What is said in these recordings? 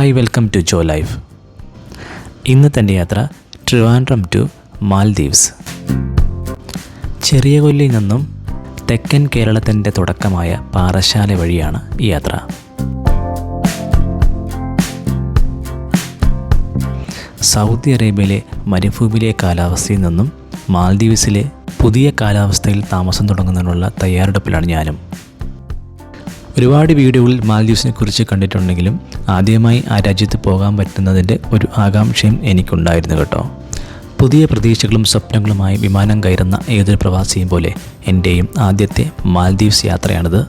Hi, welcome to Jo life. ഇന്നത്തെ യാത്ര Trivandrum to Maldives. ചെറിയ കൊല്ലിയിൽ നിന്നും തെക്കൻ കേരളത്തിൻ്റെ തുടക്കമായ പാറശാല വഴിയാണ് ഈ യാത്ര. സൗദി അറേബ്യയിലെ മരുഭൂമിയിലെ കാലാവസ്ഥയിൽ നിന്നും മാൽദീവ്സിലെ പുതിയ കാലാവസ്ഥയിൽ താമസം തുടങ്ങുന്നതിനുള്ള തയ്യാറെടുപ്പിലാണ് ഞാനും. ഒരുപാട് വീഡിയോകളിൽ മാൽദീവ്സിനെ കുറിച്ച് കണ്ടിട്ടുണ്ടെങ്കിലും ആദ്യമായി ആ രാജ്യത്ത് പോകാൻ പറ്റുന്നതിൻ്റെ ഒരു ആകാംക്ഷയും എനിക്കുണ്ടായിരുന്നു കേട്ടോ. പുതിയ പ്രതീക്ഷകളും സ്വപ്നങ്ങളുമായി വിമാനം കയറുന്ന ഏതൊരു പ്രവാസിയും പോലെ എൻ്റെയും ആദ്യത്തെ മാൽദീവ്സ് യാത്രയാണിത്.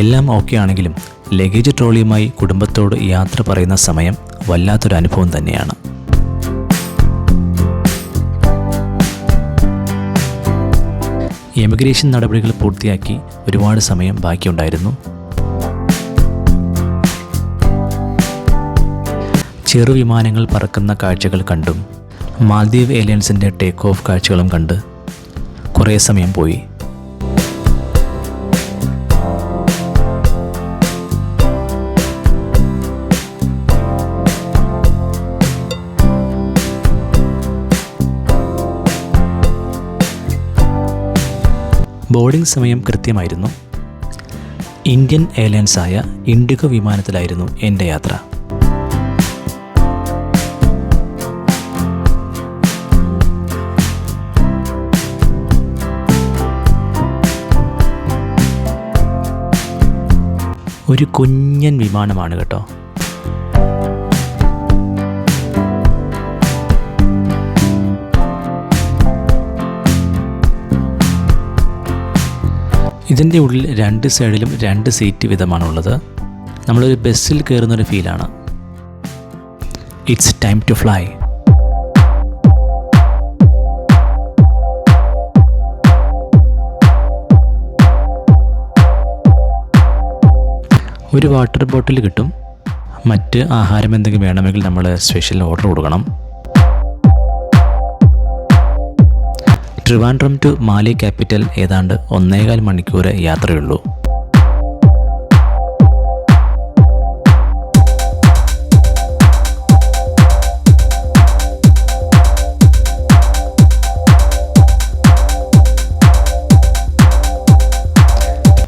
എല്ലാം ഓക്കെ ആണെങ്കിലും ലഗേജ് ട്രോളിയുമായി കുടുംബത്തോട് യാത്ര പറയുന്ന സമയം വല്ലാത്തൊരു അനുഭവം തന്നെയാണ്. എമിഗ്രേഷൻ നടപടികൾ പൂർത്തിയാക്കി ഒരുപാട് സമയം ബാക്കിയുണ്ടായിരുന്നു. ചെറുവിമാനങ്ങൾ പറക്കുന്ന കാഴ്ചകൾ കണ്ടും മാൽദീവ് എയർലൈൻസിൻ്റെ ടേക്ക് ഓഫ് കാഴ്ചകളും കണ്ട് കുറേ സമയം പോയി. ബോർഡിംഗ് സമയം കൃത്യമായിരുന്നു. ഇന്ത്യൻ എയർലൈൻസായ ഇൻഡിഗോ വിമാനത്തിലായിരുന്നു എൻ്റെ യാത്ര. ഒരു കുഞ്ഞൻ വിമാനമാണ് കേട്ടോ. ഇതിൻ്റെ ഉള്ളിൽ രണ്ട് സൈഡിലും 2 സീറ്റ് വീതമാണുള്ളത്. നമ്മളൊരു ബസ്സിൽ കയറുന്നൊരു ഫീലാണ്. It's time to fly. ഒരു വാട്ടർ ബോട്ടിൽ കിട്ടും. മറ്റ് ആഹാരം എന്തെങ്കിലും വേണമെങ്കിൽ നമ്മൾ സ്പെഷ്യൽ ഓർഡർ കൊടുക്കണം. ട്രിവാൻഡ്രം ടു മാലി ക്യാപിറ്റൽ ഏതാണ്ട് 1.25 മണിക്കൂർ യാത്രയുള്ളൂ.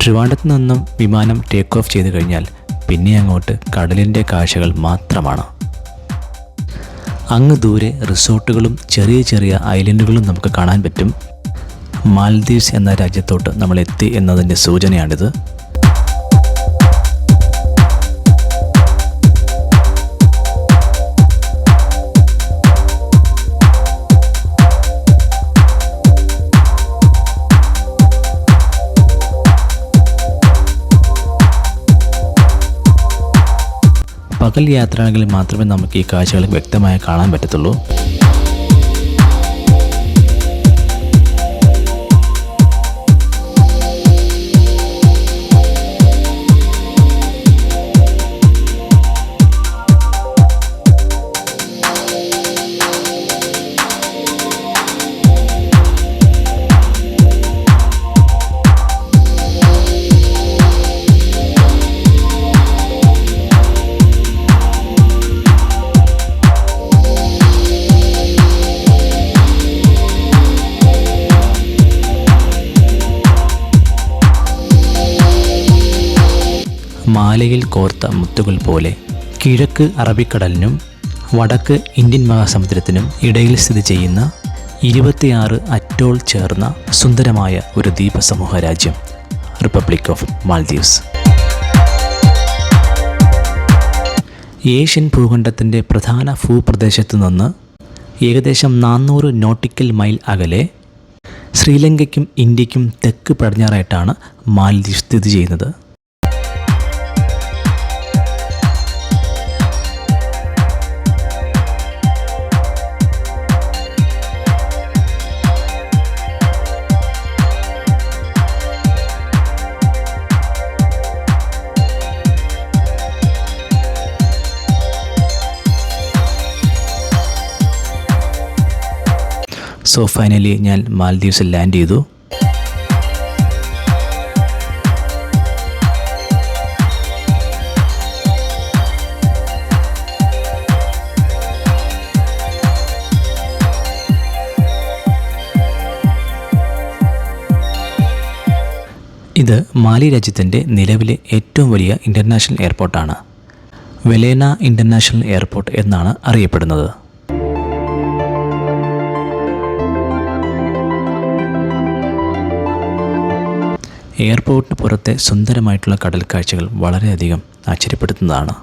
ട്രിവാൻഡ്രത്ത് നിന്നും വിമാനം ടേക്ക് ഓഫ് ചെയ്ത് കഴിഞ്ഞാൽ പിന്നെ അങ്ങോട്ട് കടലിൻ്റെ കാഴ്ചകൾ മാത്രമാണ്. അങ്ങ് ദൂരെ റിസോർട്ടുകളും ചെറിയ ചെറിയ ഐലൻഡുകളും നമുക്ക് കാണാൻ പറ്റും. മാൽദീവ്സ് എന്ന രാജ്യത്തോട്ട് നമ്മൾ എത്തി എന്നതിൻ്റെ സൂചനയാണിത്. പകൽ യാത്രയാണെങ്കിൽ മാത്രമേ നമുക്ക് ഈ കാഴ്ചകൾ വ്യക്തമായി കാണാൻ പറ്റത്തുള്ളൂ. മാലയിൽ കോർത്ത മുത്തുകൾ പോലെ കിഴക്ക് അറബിക്കടലിനും വടക്ക് ഇന്ത്യൻ മഹാസമുദ്രത്തിനും ഇടയിൽ സ്ഥിതി ചെയ്യുന്ന 26 അറ്റോൾ ചേർന്ന സുന്ദരമായ ഒരു ദ്വീപസമൂഹ രാജ്യം റിപ്പബ്ലിക് ഓഫ് മാൽദീവ്സ്. ഏഷ്യൻ ഭൂഖണ്ഡത്തിൻ്റെ പ്രധാന ഭൂപ്രദേശത്തു നിന്ന് ഏകദേശം 400 നോട്ടിക്കൽ മൈൽ അകലെ ശ്രീലങ്കയ്ക്കും ഇന്ത്യക്കും തെക്ക് പടിഞ്ഞാറായിട്ടാണ് മാൽദീവ്സ് സ്ഥിതി ചെയ്യുന്നത്. സോ ഫൈനലി ഞാൻ മാൽദീവ്സിൽ ലാൻഡ് ചെയ്തു. ഇത് മാലി രാജ്യത്തിൻ്റെ നിലവിലെ ഏറ്റവും വലിയ ഇൻ്റർനാഷണൽ എയർപോർട്ടാണ്. വെലേന ഇൻ്റർനാഷണൽ എയർപോർട്ട് എന്നാണ് അറിയപ്പെടുന്നത്. എയർപോർട്ടിന് പുറത്തെ സുന്ദരമായിട്ടുള്ള കടൽ കാഴ്ചകൾ വളരെയധികം ആശ്ചര്യപ്പെടുത്തുന്നതാണ്.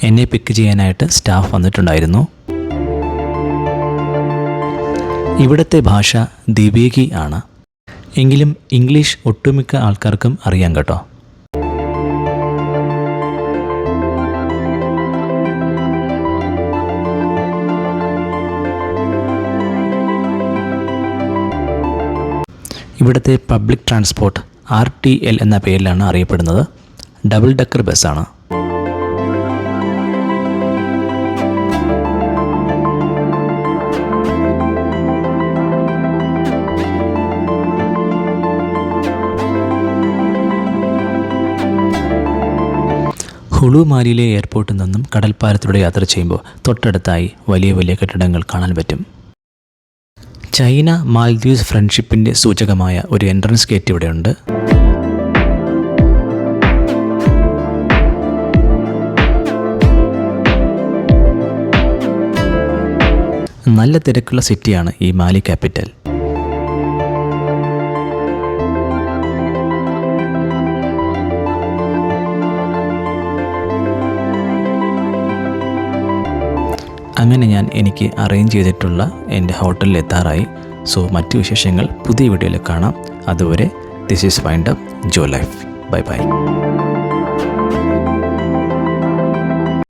എന്നെ പിക്ക് ചെയ്യാനായിട്ട് സ്റ്റാഫ് വന്നിട്ടുണ്ടായിരുന്നു. ഇവിടുത്തെ ഭാഷ ദിവേഗി ആണ്. എങ്കിലും ഇംഗ്ലീഷ് ഒട്ടുമിക്ക ആൾക്കാർക്കും അറിയാം കേട്ടോ. ഇവിടുത്തെ പബ്ലിക് ട്രാൻസ്പോർട്ട് RTL എന്ന പേരിലാണ് അറിയപ്പെടുന്നത്. ഡബിൾ ഡെക്കർ ബസ്സാണ്. ഹുളു മാലിയിലെ എയർപോർട്ടിൽ നിന്നും കടൽപ്പാലത്തിലൂടെ യാത്ര ചെയ്യുമ്പോൾ തൊട്ടടുത്തായി വലിയ വലിയ കെട്ടിടങ്ങൾ കാണാൻ പറ്റും. ചൈന മാൽദ്വീപ്സ് ഫ്രണ്ട്ഷിപ്പിൻ്റെ സൂചകമായ ഒരു എൻട്രൻസ് ഗേറ്റ് ഇവിടെയുണ്ട്. നല്ല തിരക്കുള്ള സിറ്റിയാണ് ഈ മാലി ക്യാപിറ്റൽ. അങ്ങനെ ഞാൻ എനിക്ക് അറേഞ്ച് ചെയ്തിട്ടുള്ള എൻ്റെ ഹോട്ടലിൽ എത്താറായി. സോ മറ്റു വിശേഷങ്ങൾ പുതിയ വീഡിയോയിൽ കാണാം. അതുവരെ this is wind up Jo life. Bye by.